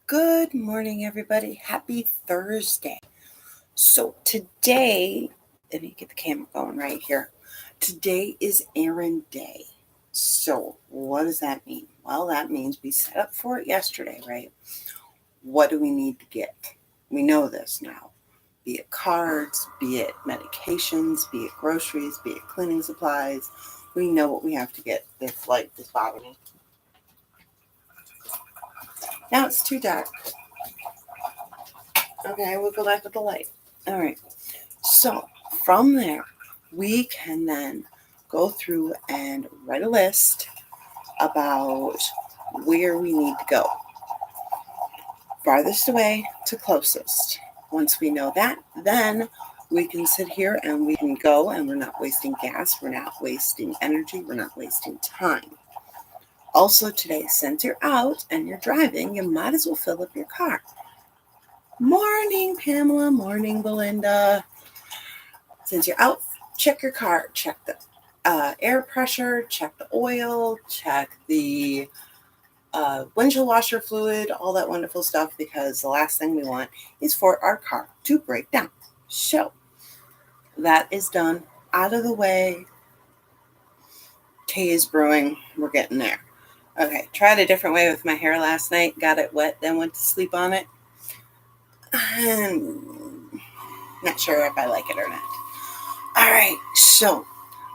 Good morning, everybody. Happy Thursday. So today, let me get the camera going right here. Today is errand day. So what does that mean? Well, that means we set up for it yesterday, right? What do we need to get? We know this now. Be it cards, be it medications, be it groceries, be it cleaning supplies. We know what we have to get. This light is bothering me. Now it's too dark. Okay, we'll go back with the light. All right. So from there, we can then go through and write a list about where we need to go. Farthest away to closest. Once we know that, then we can sit here and we can go, and we're not wasting gas, we're not wasting energy, we're not wasting time. Also today, since you're out and you're driving, you might as well fill up your car. Morning, Pamela. Morning, Belinda. Since you're out, check your car. Check the air pressure, check the oil, check the windshield washer fluid, all that wonderful stuff, because the last thing we want is for our car to break down. So that is done, out of the way. Tea is brewing. We're getting there. Okay, tried a different way with my hair last night. Got it wet, then went to sleep on it. Not sure if I like it or not. All right, so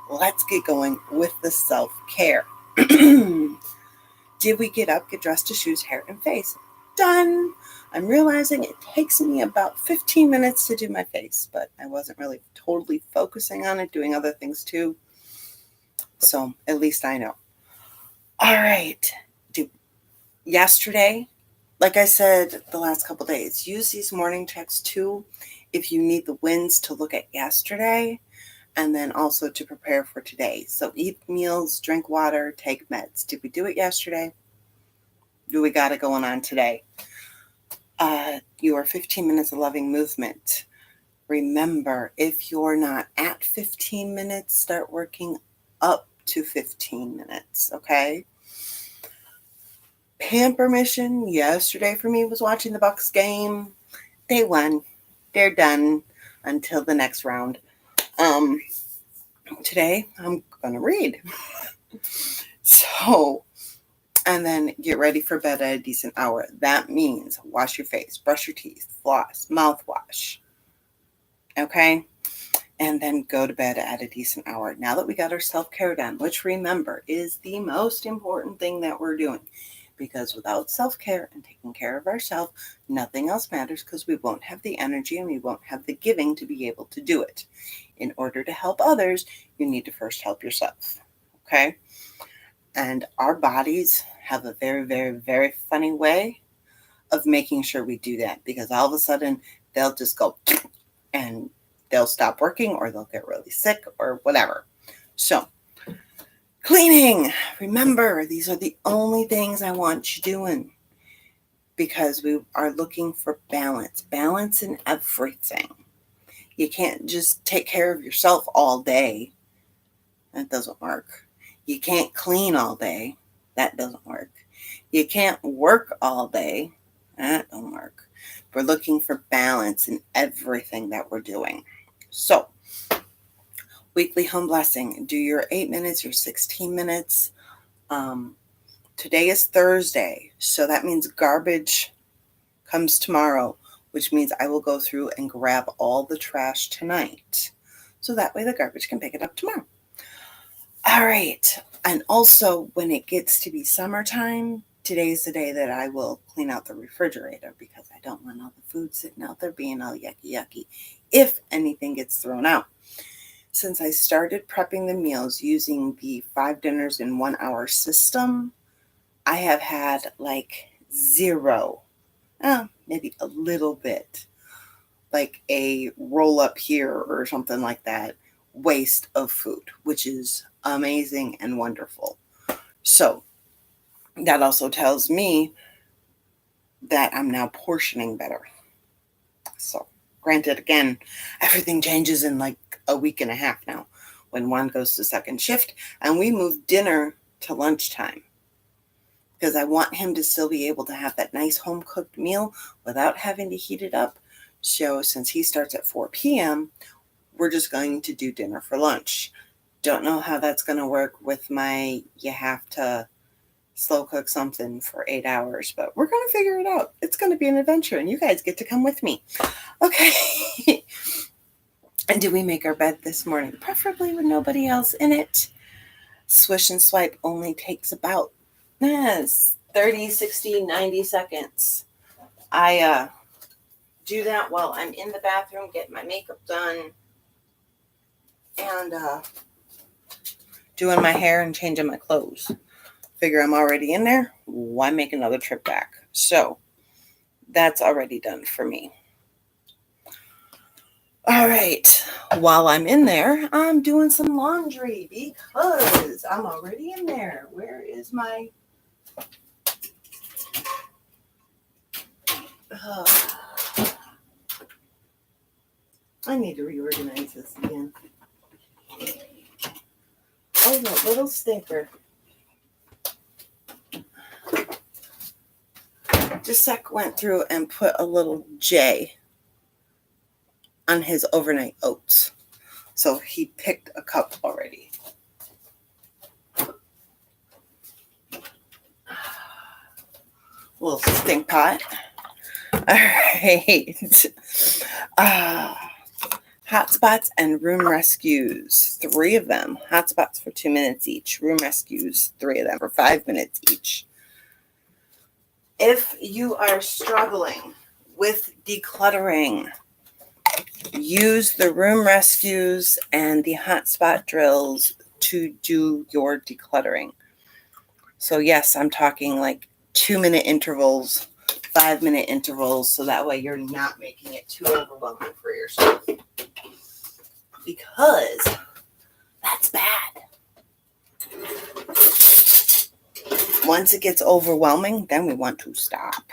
let's get going with the self-care. Did we get up, get dressed to shoes, hair, and face? Done. I'm realizing it takes me about 15 minutes to do my face, but I wasn't really totally focusing on it, doing other things too. So at least I know. All right. Yesterday, like I said the last couple days, use these morning checks too if you need the wins to look at yesterday, and then also to prepare for today. So eat meals, drink water, take meds. Did we do it yesterday? Do we got it going on today? Your 15 minutes of loving movement. Remember, if you're not at 15 minutes, start working up to 15 minutes, okay? Pamper mission yesterday for me was watching the Bucks game. They won. They're done until the next round. Today I'm gonna read. So, and then get ready for bed at a decent hour. That means wash your face, brush your teeth, floss, mouthwash. Okay? And then go to bed at a decent hour. Now that we got our self-care done, which remember is the most important thing that we're doing. Because without self-care and taking care of ourselves, nothing else matters, because we won't have the energy and we won't have the giving to be able to do it. In order to help others, you need to first help yourself. Okay? And our bodies have a very, very, very funny way of making sure we do that, because all of a sudden they'll just go and they'll stop working, or they'll get really sick or whatever. So, cleaning. Remember, these are the only things I want you doing, because we are looking for balance. Balance in everything. You can't just take care of yourself all day. That doesn't work. You can't clean all day. That doesn't work. You can't work all day. That don't work. We're looking for balance in everything that we're doing. So, weekly home blessing. Do your 8 minutes, your 16 minutes. Today is Thursday, so that means garbage comes tomorrow, which means I will go through and grab all the trash tonight. So that way the garbage can pick it up tomorrow. All right. And also, when it gets to be summertime, today's the day that I will clean out the refrigerator, because I don't want all the food sitting out there being all yucky, if anything gets thrown out. Since I started prepping the meals using the 5 dinners in 1 hour system, I have had like zero, maybe a little bit, like a roll up here or something like that, waste of food, which is amazing and wonderful. So that also tells me that I'm now portioning better. So granted, again, everything changes in like a week and a half now, when one goes to second shift and we move dinner to lunchtime. because I want him to still be able to have that nice home-cooked meal without having to heat it up. So since he starts at 4 p.m., we're just going to do dinner for lunch. Don't know how that's going to work with my, you have to slow cook something for 8 hours, but we're going to figure it out. It's going to be an adventure, and you guys get to come with me. Okay. And did we make our bed this morning? Preferably with nobody else in it. Swish and swipe only takes about 30, 60, 90 seconds. I do that while I'm in the bathroom getting my makeup done and doing my hair and changing my clothes. Figure I'm already in there. Why make another trip back? So that's already done for me. All right. While I'm in there, I'm doing some laundry because I'm already in there. Where is my... I need to reorganize this again. Oh, that little sticker. Jacek went through and put a little J on his overnight oats. So he picked a cup already. Little stink pot. All right. Hotspots and room rescues. 3 of them. Hotspots for 2 minutes each. Room rescues, 3 of them for 5 minutes each. If you are struggling with decluttering, use the room rescues and the hotspot drills to do your decluttering. So yes, I'm talking like 2-minute intervals, 5-minute intervals, so that way you're not making it too overwhelming for yourself. Because that's bad. Once it gets overwhelming, then we want to stop.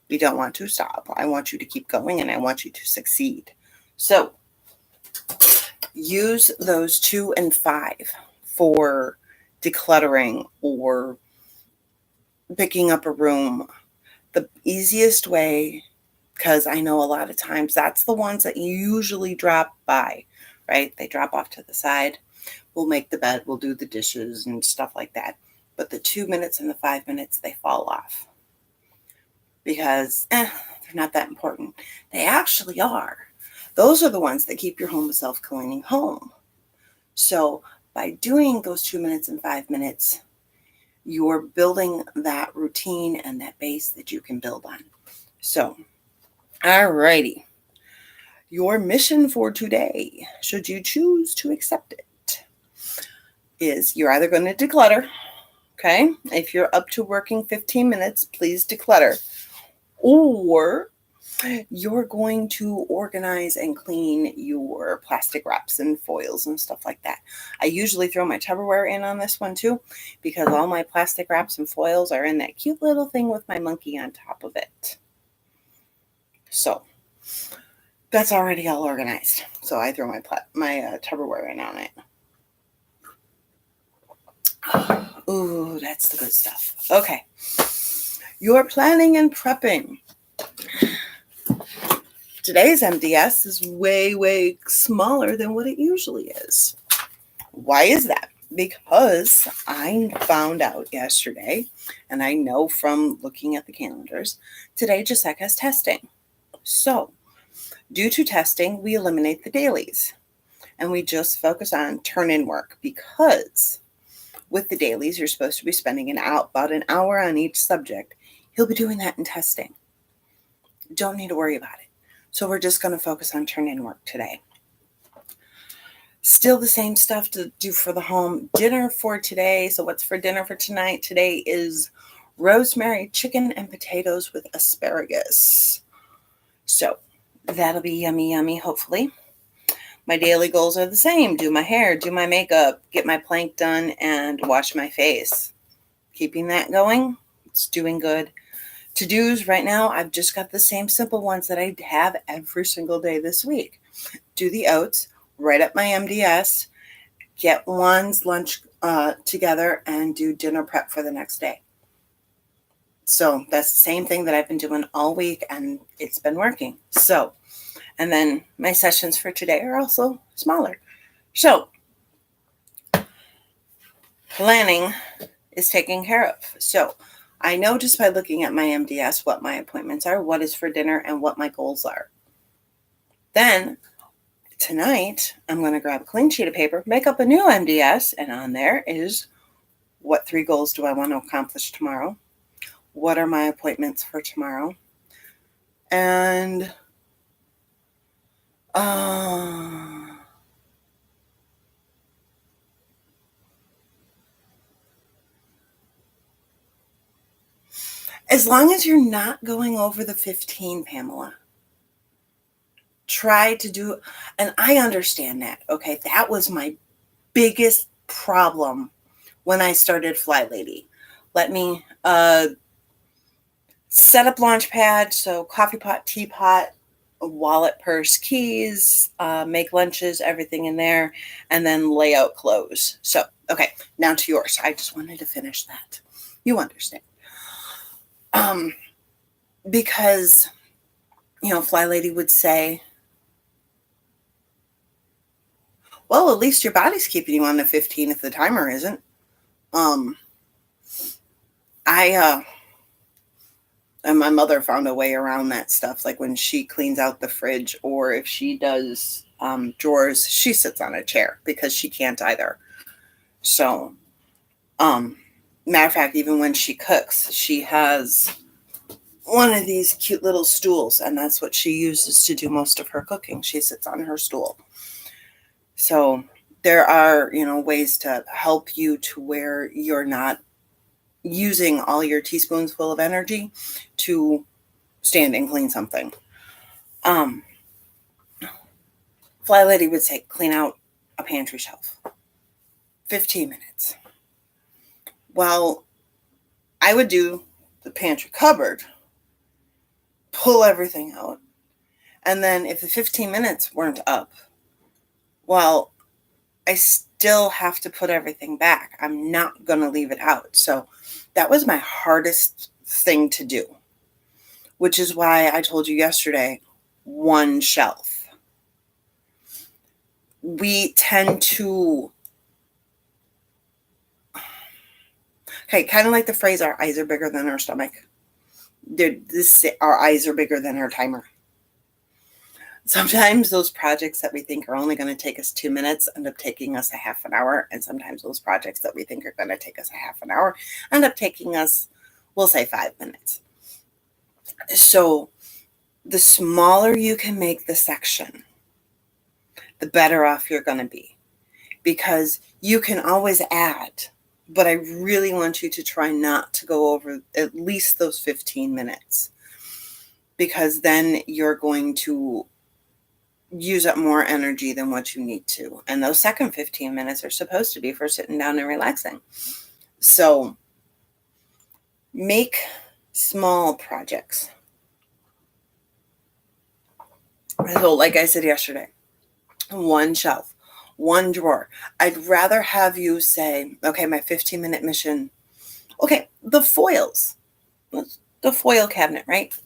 We don't want to stop. I want you to keep going and I want you to succeed. So use those 2 and 5 for decluttering or picking up a room. The easiest way, because I know a lot of times that's the ones that you usually drop by, right? They drop off to the side. We'll make the bed, we'll do the dishes and stuff like that. But the 2 minutes and the 5 minutes, they fall off because they're not that important. They actually are. Those are the ones that keep your home a self-cleaning home. So by doing those 2 minutes and 5 minutes, you're building that routine and that base that you can build on. So, alrighty. Your mission for today, should you choose to accept it, is you're either going to declutter. Okay, if you're up to working 15 minutes, please declutter. Or you're going to organize and clean your plastic wraps and foils and stuff like that. I usually throw my Tupperware in on this one too, because all my plastic wraps and foils are in that cute little thing with my monkey on top of it. So that's already all organized. So I throw my Tupperware in on it. Ooh, that's the good stuff. Okay. You're planning and prepping. Today's MDS is way, way smaller than what it usually is. Why is that? Because I found out yesterday, and I know from looking at the calendars, today Jacek has testing. So, due to testing, we eliminate the dailies. And we just focus on turn-in work because with the dailies, you're supposed to be spending about an hour on each subject. He'll be doing that in testing. Don't need to worry about it. So we're just going to focus on turn-in work today. Still the same stuff to do for the home. Dinner for today. So what's for dinner for tonight? Today is rosemary chicken and potatoes with asparagus. So that'll be yummy, yummy, hopefully. My daily goals are the same. Do my hair, do my makeup, get my plank done, and wash my face. Keeping that going. It's doing good. To-dos right now, I've just got the same simple ones that I have every single day this week. Do the oats, write up my MDS, get Juan's lunch together, and do dinner prep for the next day. So that's the same thing that I've been doing all week, and it's been working. So, and then my sessions for today are also smaller. So planning is taken care of. So I know just by looking at my MDS what my appointments are, what is for dinner, and what my goals are. Then tonight, I'm going to grab a clean sheet of paper, make up a new MDS, and on there is what 3 goals do I want to accomplish tomorrow? What are my appointments for tomorrow? And as long as you're not going over the 15, Pamela, try to do, and I understand that. Okay, that was my biggest problem when I started Fly Lady. Let me set up Launchpad, so coffee pot, teapot, wallet, purse, keys, make lunches, everything in there, and then lay out clothes. So, okay, now to yours. I just wanted to finish that. You understand. Because, Fly Lady would say, well, at least your body's keeping you on the 15 if the timer isn't. And my mother found a way around that stuff. Like when she cleans out the fridge, or if she does drawers, she sits on a chair because she can't either. So, matter of fact, even when she cooks, she has one of these cute little stools, and that's what she uses to do most of her cooking. She sits on her stool. So there are, ways to help you to where you're not using all your teaspoons full of energy to stand and clean something. Fly Lady would say, clean out a pantry shelf. 15 minutes. Well, I would do the pantry cupboard, pull everything out, and then if the 15 minutes weren't up, well, I still have to put everything back. I'm not going to leave it out. So that was my hardest thing to do, which is why I told you yesterday, one shelf. We tend to, kind of like the phrase, our eyes are bigger than our stomach. Our eyes are bigger than our timer. Sometimes those projects that we think are only going to take us 2 minutes end up taking us a half an hour. And sometimes those projects that we think are going to take us a half an hour end up taking us, we'll say, 5 minutes. So the smaller you can make the section, the better off you're going to be, because you can always add. But I really want you to try not to go over at least those 15 minutes, because then you're going to use up more energy than what you need to. And those second 15 minutes are supposed to be for sitting down and relaxing. So make small projects. So like I said yesterday, one shelf, one drawer. I'd rather have you say, okay, my 15-minute mission. Okay, the foils, the foil cabinet, right?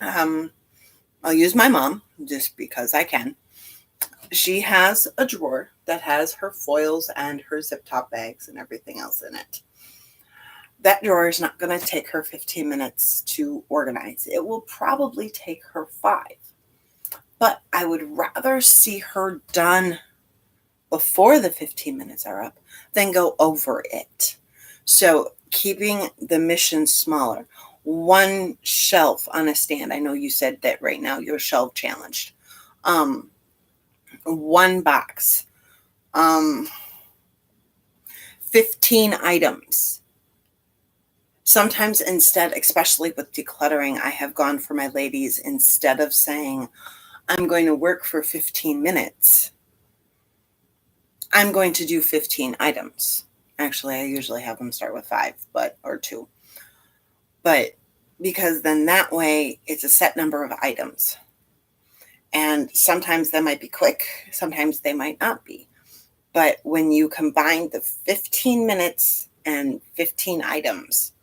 I'll use my mom just because I can. She has a drawer that has her foils and her zip top bags and everything else in it. That drawer is not going to take her 15 minutes to organize. It will probably take her 5. But I would rather see her done before the 15 minutes are up than go over it. So keeping the mission smaller. One shelf on a stand. I know you said that right now you're shelf challenged. One box. 15 items. Sometimes instead, especially with decluttering, I have gone for my ladies, instead of saying, I'm going to work for 15 minutes, I'm going to do 15 items. Actually, I usually have them start with 5, or 2. But because then that way it's a set number of items. And sometimes they might be quick, sometimes they might not be. But when you combine the 15 minutes and 15 items,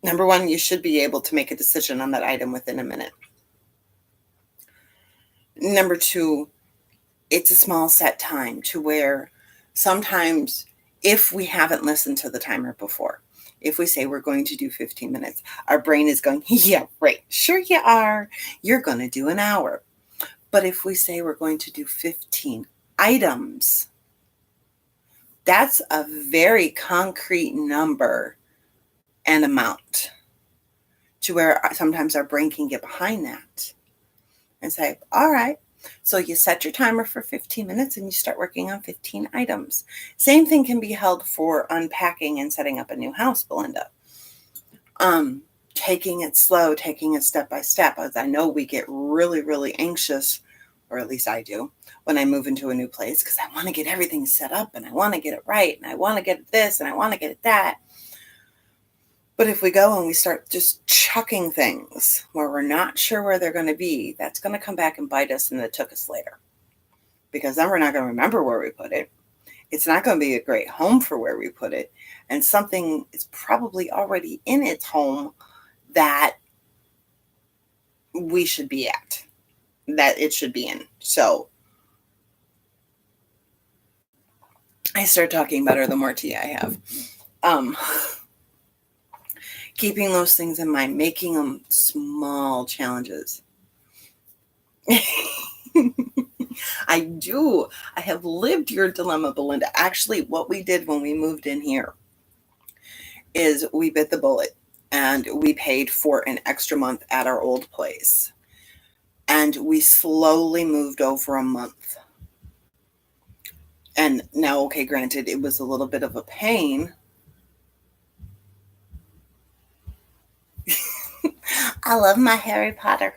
Number one, you should be able to make a decision on that item within a minute. Number two, it's a small set time to where sometimes if we haven't listened to the timer before, if we say we're going to do 15 minutes, our brain is going, yeah, right, sure you are. You're going to do an hour. But if we say we're going to do 15 items, that's a very concrete number and amount to where sometimes our brain can get behind that and say, all right, so you set your timer for 15 minutes and you start working on 15 items. Same thing can be held for unpacking and setting up a new house, Belinda. Taking it slow, taking it step by step. As I know we get really, really anxious, or at least I do, when I move into a new place, because I want to get everything set up and I want to get it right and I want to get this and I want to get it that. But if we go and we start just chucking things where we're not sure where they're going to be, that's going to come back and bite us in the tuchus later. Because then we're not going to remember where we put it. It's not going to be a great home for where we put it. And something is probably already in its home that we should be at, that it should be in. So I start talking better the more tea I have. Keeping those things in mind, making them small challenges. I do. I have lived your dilemma, Belinda. Actually, what we did when we moved in here is we bit the bullet and we paid for an extra month at our old place. And we slowly moved over a month. And now, okay, granted, it was a little bit of a pain. I love my Harry Potter.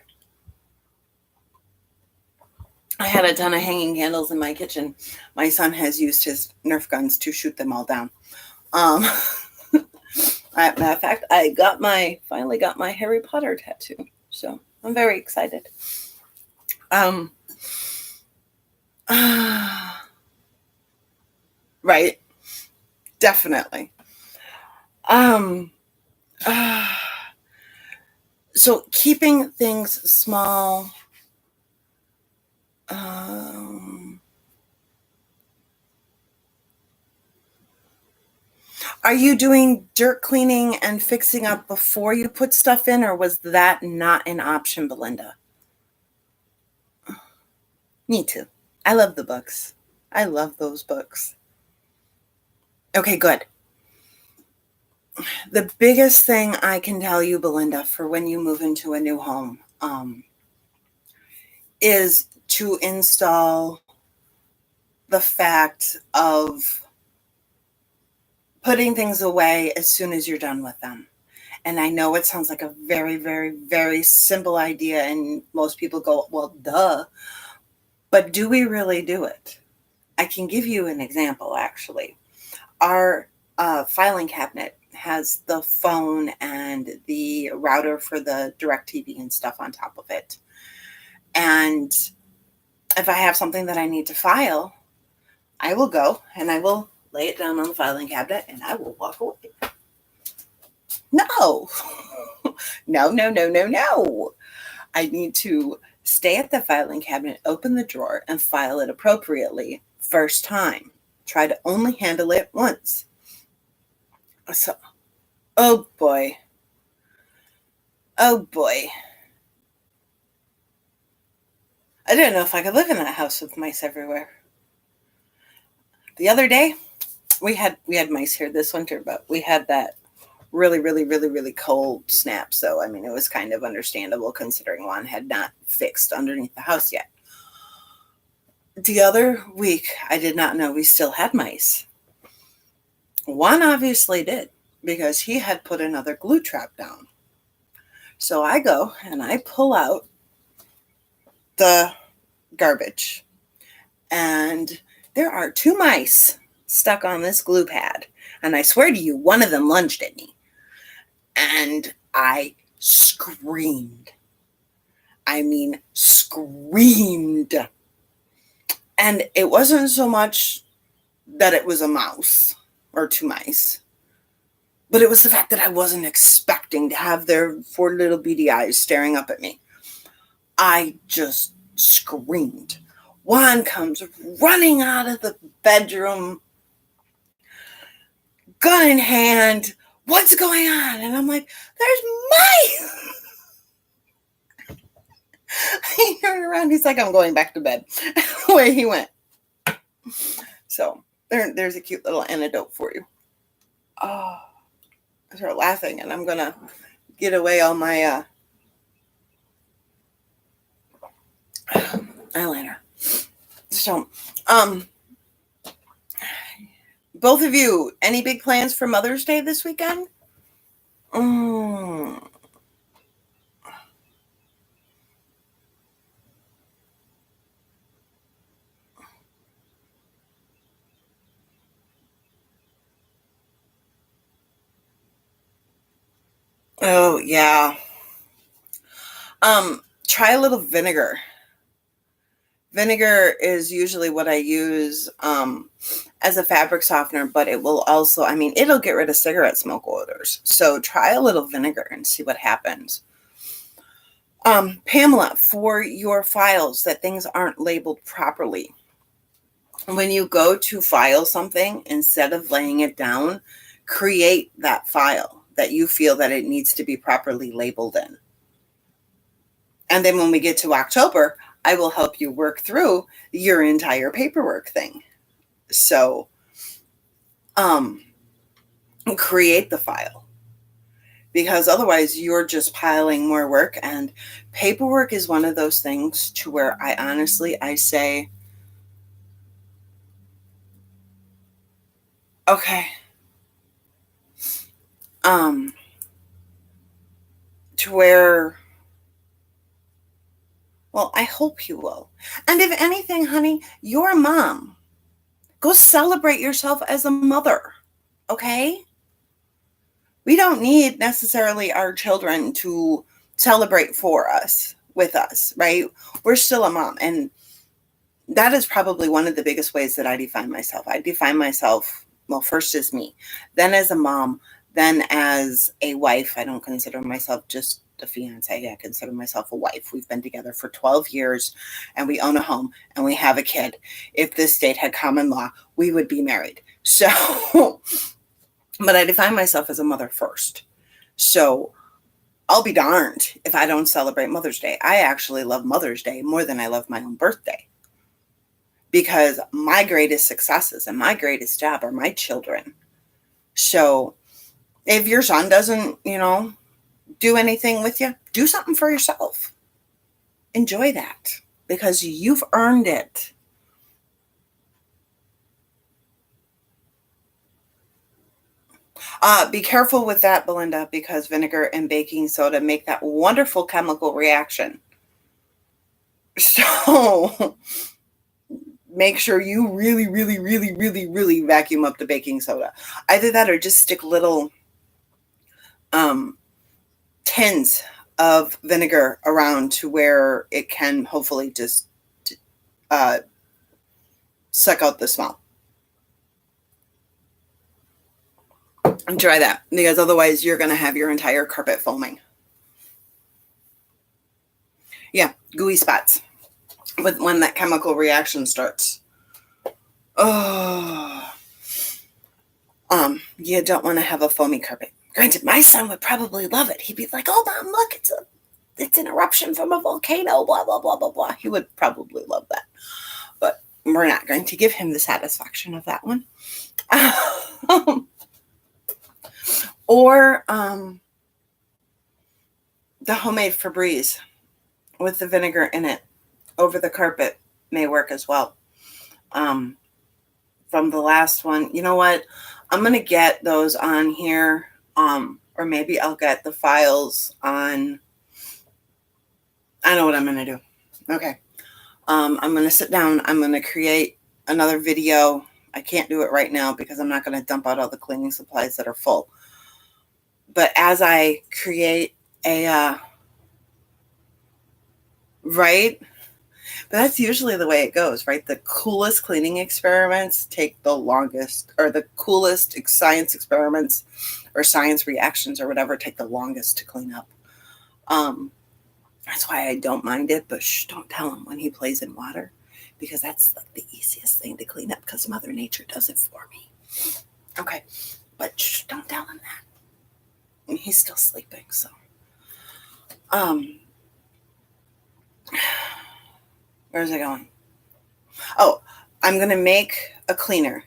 I had a ton of hanging candles in my kitchen. My son has used his Nerf guns to shoot them all down. Matter of fact, I finally got my Harry Potter tattoo. So I'm very excited. Right. Definitely. So keeping things small. Are you doing dirt cleaning and fixing up before you put stuff in, or was that not an option, Belinda? Me too. I love the books. I love those books. Okay, good. The biggest thing I can tell you, Belinda, for when you move into a new home, is to install the fact of putting things away as soon as you're done with them. And I know it sounds like a very, very, very simple idea, and most people go, well, duh. But do we really do it? I can give you an example, actually. Our filing cabinet has the phone and the router for the DirecTV and stuff on top of it. And if I have something that I need to file, I will go and I will lay it down on the filing cabinet and I will walk away. No. No. I need to stay at the filing cabinet, open the drawer, and file it appropriately first time. Try to only handle it once. So, oh boy. I didn't know if I could live in that house with mice everywhere. The other day, we had mice here this winter, but we had that really, really, really, really cold snap. So, I mean, it was kind of understandable considering one had not fixed underneath the house yet. The other week, I did not know we still had mice. One obviously did, because he had put another glue trap down. So I go and I pull out the garbage, and there are 2 mice stuck on this glue pad. And I swear to you, one of them lunged at me. And I screamed. I mean, screamed. And it wasn't so much that it was a mouse or 2 mice. But it was the fact that I wasn't expecting to have their 4 little beady eyes staring up at me. I just screamed. Juan comes running out of the bedroom, gun in hand. What's going on? And I'm like, there's mice. He turned around. He's like, I'm going back to bed. Away he went. So there's a cute little anecdote for you. Oh, I start laughing, and I'm going to get away all my eyeliner. So, both of you, any big plans for Mother's Day this weekend? Oh, yeah. Try a little vinegar. Vinegar is usually what I use as a fabric softener, but it will also, it'll get rid of cigarette smoke odors. So try a little vinegar and see what happens. Pamela, for your files that things aren't labeled properly, when you go to file something, instead of laying it down, create that file that you feel that it needs to be properly labeled in. And then when we get to October, I will help you work through your entire paperwork thing. So, create the file, because otherwise you're just piling more work. And paperwork is one of those things to where I say, okay, to where, well, I hope you will. And if anything, honey, you're a mom. Go celebrate yourself as a mother, okay? We don't need necessarily our children to celebrate for us, with us, right? We're still a mom. And that is probably one of the biggest ways that I define myself. I define myself, well, first as me, then as a mom, then as a wife. I don't consider myself just a fiance. I consider myself a wife. We've been together for 12 years and we own a home and we have a kid. If this state had common law, we would be married. So, but I define myself as a mother first. So I'll be darned if I don't celebrate Mother's Day. I actually love Mother's Day more than I love my own birthday, because my greatest successes and my greatest job are my children. So if your son doesn't, do anything with you, do something for yourself. Enjoy that, because you've earned it. Be careful with that, Belinda, because vinegar and baking soda make that wonderful chemical reaction. So make sure you really, really, really, really, really vacuum up the baking soda. Either that or just stick little tins of vinegar around to where it can hopefully just suck out the smell. And try that, because otherwise you're going to have your entire carpet foaming. Yeah, gooey spots when that chemical reaction starts. Oh, you don't want to have a foamy carpet. Granted, my son would probably love it. He'd be like, "Oh, Mom, look, it's an eruption from a volcano, blah, blah, blah, blah, blah." He would probably love that. But we're not going to give him the satisfaction of that one. Or the homemade Febreze with the vinegar in it over the carpet may work as well. From the last one, you know what? I'm going to get those on here. Or maybe I'll get the files on. I know what I'm going to do. Okay. I'm going to sit down. I'm going to create another video. I can't do it right now because I'm not going to dump out all the cleaning supplies that are full. But as I create a, right? But that's usually the way it goes, right? The coolest cleaning experiments take the longest, or the coolest science experiments or science reactions or whatever take the longest to clean up. That's why I don't mind it, but don't tell him when he plays in water, because that's like the easiest thing to clean up because Mother Nature does it for me. Okay, but don't tell him that. He's still sleeping, so. Where's it going? Oh, I'm going to make a cleaner.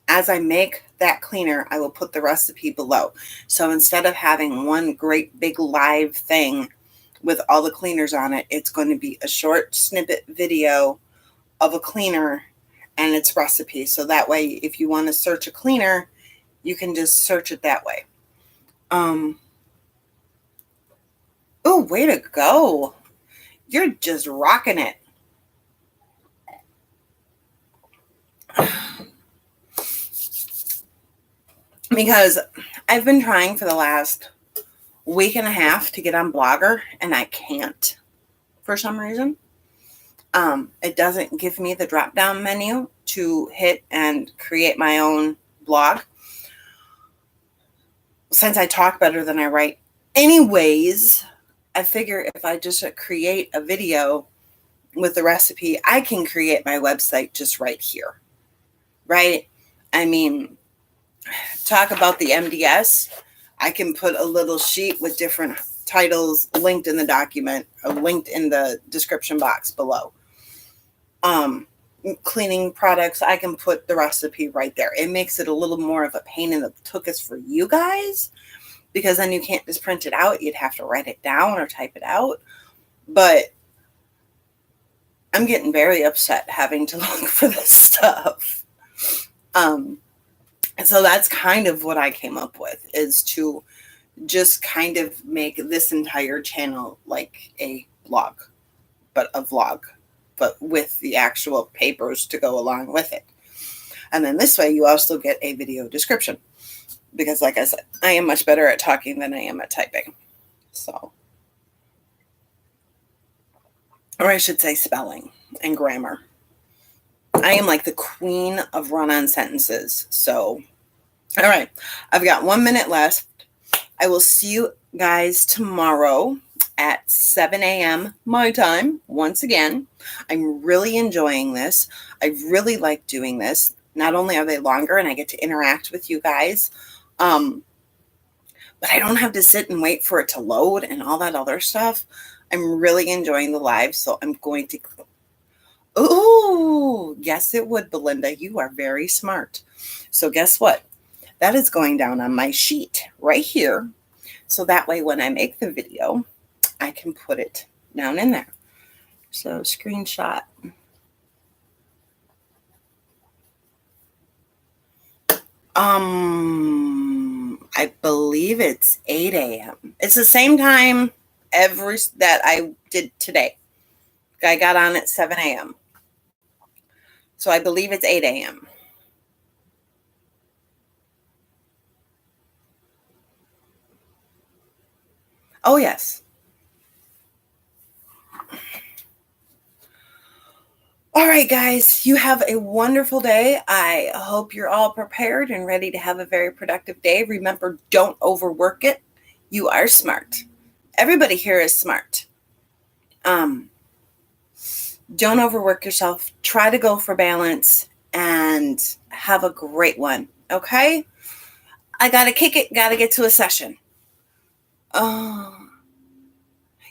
As I make that cleaner, I will put the recipe below. So instead of having one great big live thing with all the cleaners on it, it's going to be a short snippet video of a cleaner and its recipe. So that way, if you want to search a cleaner, you can just search it that way. Oh, way to go. You're just rocking it. Because I've been trying for the last week and a half to get on Blogger, and I can't for some reason. It doesn't give me the drop-down menu to hit and create my own blog. Since I talk better than I write anyways, I figure if I just create a video with the recipe, I can create my website just right here, right? I mean, talk about the MDS. I can put a little sheet with different titles linked in the document, or linked in the description box below. Cleaning products, I can put the recipe right there. It makes it a little more of a pain in the tuchus for you guys, because then you can't just print it out. You'd have to write it down or type it out. But I'm getting very upset having to look for this stuff. And so that's kind of what I came up with, is to just kind of make this entire channel like a blog, but a vlog, but with the actual papers to go along with it. And then this way you also get a video description, because like I said, I am much better at talking than I am at typing. So, or I should say spelling and grammar. I am like the queen of run-on sentences. So, all right, I've got 1 minute left. I will see you guys tomorrow at 7 a.m. my time. Once again, I'm really enjoying this. I really like doing this. Not only are they longer and I get to interact with you guys, but I don't have to sit and wait for it to load and all that other stuff. I'm really enjoying the live, so I'm going to... Oh, yes, it would, Belinda. You are very smart. So guess what? That is going down on my sheet right here. So that way, when I make the video, I can put it down in there. So screenshot. I believe it's 8 a.m. It's the same time that I did today. I got on at 7 a.m. So I believe it's 8 a.m. Oh, yes. All right, guys, you have a wonderful day. I hope you're all prepared and ready to have a very productive day. Remember, don't overwork it. You are smart. Everybody here is smart. Don't overwork yourself. Try to go for balance and have a great one. Okay? I got to kick it. Got to get to a session.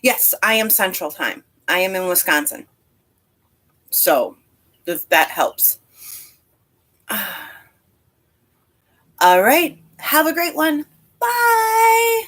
Yes, I am Central Time. I am in Wisconsin. So, if that helps. All right. Have a great one. Bye.